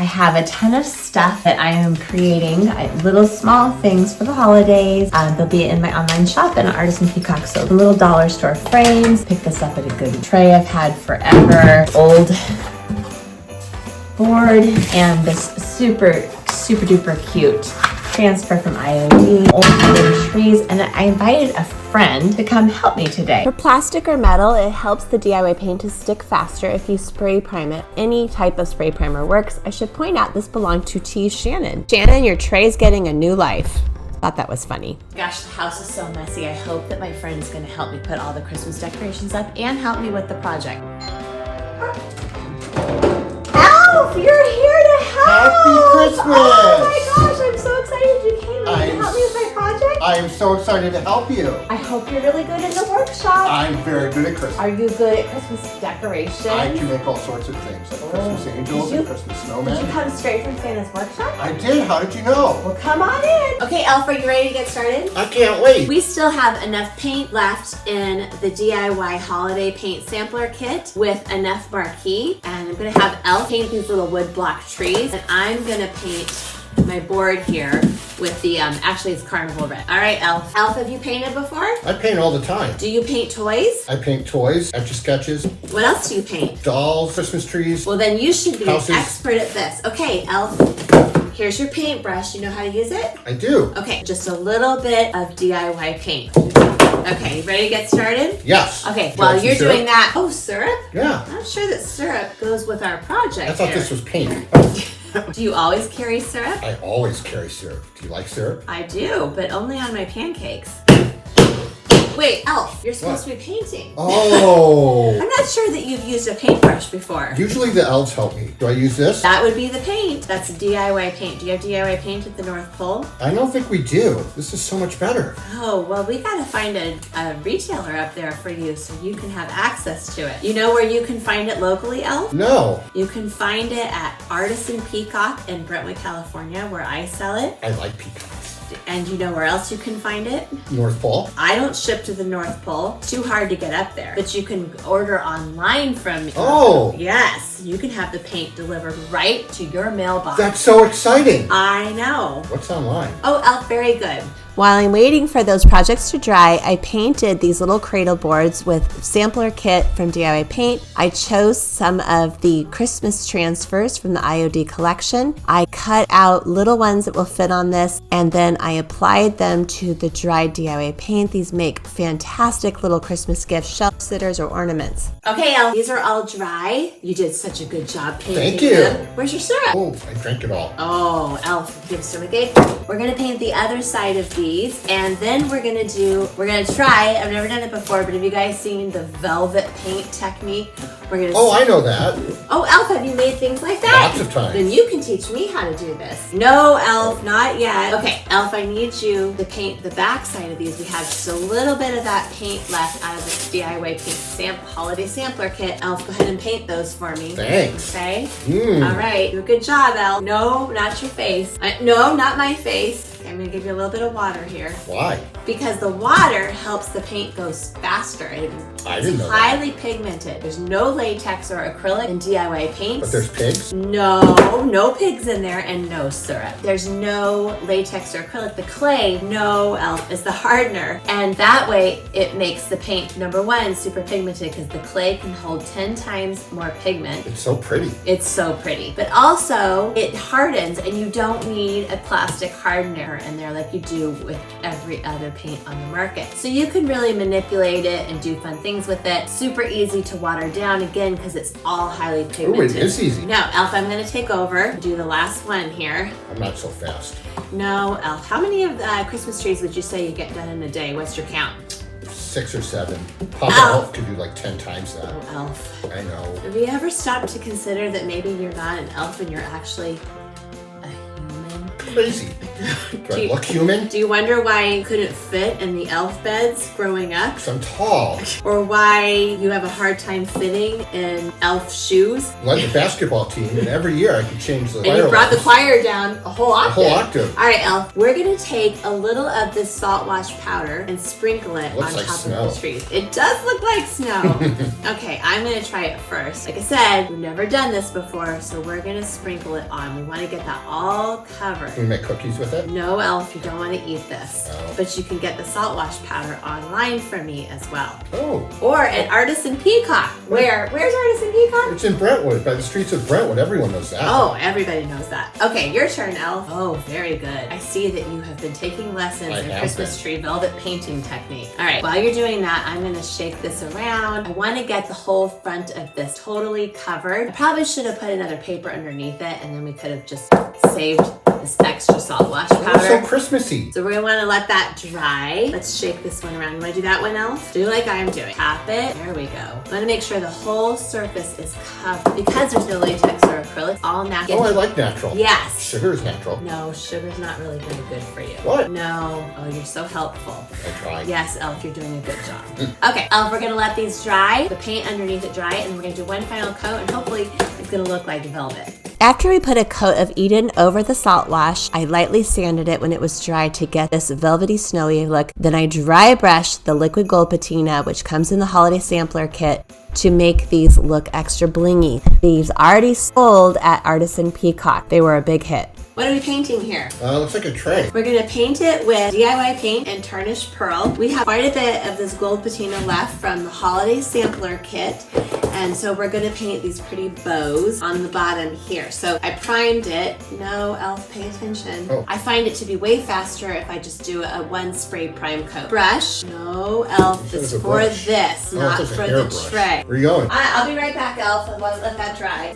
I have a ton of stuff that I am creating, little small things for the holidays. They'll be in my online shop and Artisan Peacock. So little dollar store frames. Picked this up at a good tray I've had forever. Old board and this super duper cute transfer from IOD, old wooden trees, and I invited a friend to come help me today. For plastic or metal, it helps the DIY paint to stick faster if you spray prime it. Any type of spray primer works. I should point out this belonged to T. Shannon. Shannon, your tray's getting a new life. Thought that was funny. Gosh, the house is so messy. I hope that my friend is going to help me put all the Christmas decorations up and help me with the project. Elf, you're here to help! Happy Christmas! Oh my gosh, I'm so excited you came. Are you going to help me with my project? I am so excited to help you. I hope you're really good in the workshop. I'm very good at Christmas. Are you good at Christmas decoration? I can make all sorts of things, like Christmas angels and Christmas snowmen. Did you come straight from Santa's workshop? I did. How did you know? Well, come on in. Okay, Elf, are you ready to get started? I can't wait. We still have enough paint left in the DIY holiday paint sampler kit with enough marquee. And I'm gonna have Elf paint these little wood block trees. And I'm gonna paint my board here with the, actually it's carnival red. All right, Elf. Elf, have you painted before? I paint all the time. Do you paint toys? I paint toys, Etch-a-Sketches, What else do you paint? dolls, Christmas trees. Well, then you should be Houses. an expert at this. Okay, Elf, here's your paintbrush. You know how to use it? I do. Okay, just a little bit of DIY paint. Okay, ready to get started? Yes. Okay, Do you while like some you're syrup? doing that, oh, syrup? Yeah. I'm not sure that syrup goes with our project I thought here. this was paint. Do you always carry syrup? I always carry syrup. Do you like syrup? I do, but only on my pancakes. Wait, Elf, you're supposed to be painting. Oh. I'm not sure that you've used a paintbrush before. Usually the elves help me. Do I use this? That would be the paint. That's DIY paint. Do you have DIY paint at the North Pole? I don't think we do. This is so much better. Oh, well, we gotta find a retailer up there for you so you can have access to it. You know where you can find it locally, Elf? No. You can find it at Artisan Peacock in Brentwood, California, where I sell it. I like peacocks. And you know where else you can find it? North Pole? I don't ship to the North Pole. It's too hard to get up there. But you can order online from me. Oh. Yes, you can have the paint delivered right to your mailbox. That's so exciting. I know. What's online? Oh, Elf, very good. While I'm waiting for those projects to dry, I painted these little cradle boards with sampler kit from DIY Paint. I chose some of the Christmas transfers from the IOD collection. I cut out little ones that will fit on this, and then I applied them to the dried DIY paint. These make fantastic little Christmas gifts, shelf sitters, or ornaments. Okay, Elf, these are all dry. You did such a good job painting Thank you. them. Where's your syrup? Oh, I drank it all. Oh, Elf, give syrup again. We're gonna paint the other side of these, and then we're gonna try, I've never done it before, but have you guys seen the velvet paint technique? Oh, I know that. Oh, Elf, have you made things like that? Lots of times. Then you can teach me how to do this. No, Elf, not yet. Okay, Elf, I need you to paint the back side of these. We have just a little bit of that paint left out of this DIY paint holiday sampler kit. Elf, go ahead and paint those for me. Thanks. Okay? Mm. All right, do a good job, Elf. No, not your face. No, not my face. I'm gonna give you a little bit of water here. Why? Because the water helps the paint go faster. I didn't know that. Highly pigmented. There's no latex or acrylic in DIY paints. But there's pigs? No pigs in there, and no syrup. There's no latex or acrylic. The clay, no, Elf, is the hardener. And that way it makes the paint, number one, super pigmented because the clay can hold 10 times more pigment. It's so pretty. It's so pretty. But also it hardens, and you don't need a plastic hardener in there like you do with every other paint on the market. So you can really manipulate it and do fun things with it. Super easy to water down, again, because it's all highly pigmented. Oh, it is easy. Now, Elf, I'm gonna take over, do the last one here. I'm not so fast. No, Elf, how many of Christmas trees would you say you get done in a day? What's your count? 6 or 7. Papa Ow. Elf could do like 10 times that. Oh, Elf. I know. Have you ever stopped to consider that maybe you're not an elf and you're actually a human? crazy. Do I look human? Do you wonder why you couldn't fit in the elf beds growing up? Because I'm tall. Or why you have a hard time fitting in elf shoes? I led the basketball team, and every year I could change the And you brought the choir down a whole octave. All right, Elf, we're gonna take a little of this salt wash powder and sprinkle it on top of the trees. It does look like snow. Okay, I'm gonna try it first. Like I said, we've never done this before, so we're gonna sprinkle it on. We wanna get that all covered. Can we make cookies with it? No, Elf, you don't wanna eat this. No. But you can get the salt wash powder online from me as well. Oh. Or at Artisan Peacock. Where's Artisan Peacock? It's in Brentwood, by the streets of Brentwood. Everyone knows that. Oh, everybody knows that. Okay, your turn, Elf. Oh, very good. I see that you have been taking lessons in Christmas tree velvet painting technique. All right, while you're doing that, I'm gonna shake this around. I wanna get the whole front of this totally covered. I probably should have put another paper underneath it, and then we could have just saved this extra salt wash powder. It's so Christmassy. So we're gonna wanna let that dry. Let's shake this one around. You wanna do that one, Elf? Do like I'm doing. Tap it. There we go. I wanna make sure the whole surface is covered. Because there's no latex or acrylic, it's all natural. Oh, I like natural. Yes. Sugar is natural. No, sugar's not really very good for you. What? No. Oh, you're so helpful. I tried. Yes, Elf, you're doing a good job. Okay, Elf, we're gonna let these dry, the paint underneath it dry, and we're gonna do one final coat, and hopefully it's gonna look like velvet. After we put a coat of Eden over the salt wash, I lightly sanded it when it was dry to get this velvety snowy look. Then I dry brushed the liquid gold patina, which comes in the holiday sampler kit, to make these look extra blingy. These already sold at Artisan Peacock. They were a big hit. What are we painting here? Looks like a tray. We're gonna paint it with DIY paint and tarnished pearl. We have quite a bit of this gold patina left from the holiday sampler kit. And so we're gonna paint these pretty bows on the bottom here. So I primed it. No, Elf, pay attention. Oh. I find it to be way faster if I just do a one spray prime coat. Brush. No, Elf, it's for this, not for the tray. Where are you going? I'll be right back, Elf. I'll let that dry.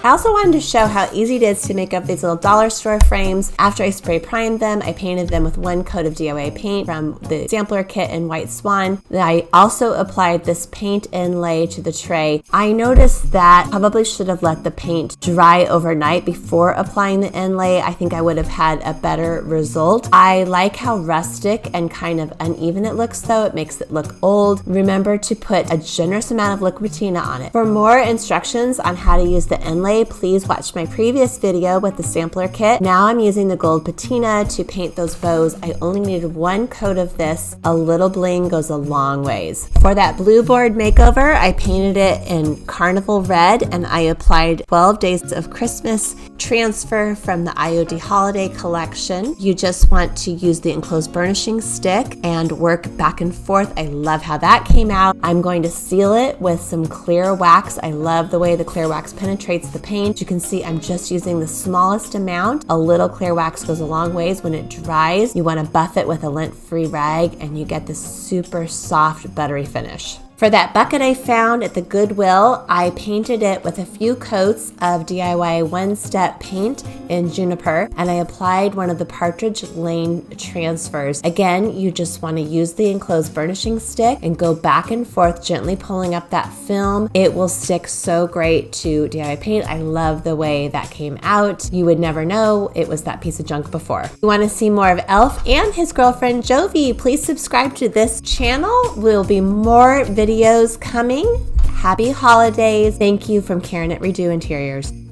I also wanted to show how easy it is to make up these little dollar store frames. After I spray primed them, I painted them with one coat of DIY paint from the sampler kit in White Swan. Then I also applied this paint inlay to the tray. I noticed that I probably should have let the paint dry overnight before applying the inlay. I think I would have had a better result. I like how rustic and kind of uneven it looks though. It makes it look old. Remember to put a generous amount of liquid patina on it. For more instructions on how to use the inlay, please watch my previous video with the sampler kit. Now I'm using the gold patina to paint those bows. I only needed one coat of this. A little bling goes a long ways. For that blue board makeover, I painted it in Carnival Red and I applied 12 Days of Christmas transfer from the IOD Holiday Collection. You just want to use the enclosed burnishing stick and work back and forth. I love how that came out. I'm going to seal it with some clear wax. I love the way the clear wax penetrates the paint. You can see I'm just using the smallest amount. A little clear wax goes a long ways. When it dries, you want to buff it with a lint-free rag and you get this super soft, buttery finish. For that bucket I found at the Goodwill, I painted it with a few coats of DIY one-step paint in Juniper, and I applied one of the Partridge Lane transfers. Again, you just want to use the enclosed burnishing stick and go back and forth, gently pulling up that film. It will stick so great to DIY paint. I love the way that came out. You would never know it was that piece of junk before. If you want to see more of Elf and his girlfriend Jovi, please subscribe to this channel. There will be more videos coming. Happy holidays. Thank you from Karen at Redouxinteriors.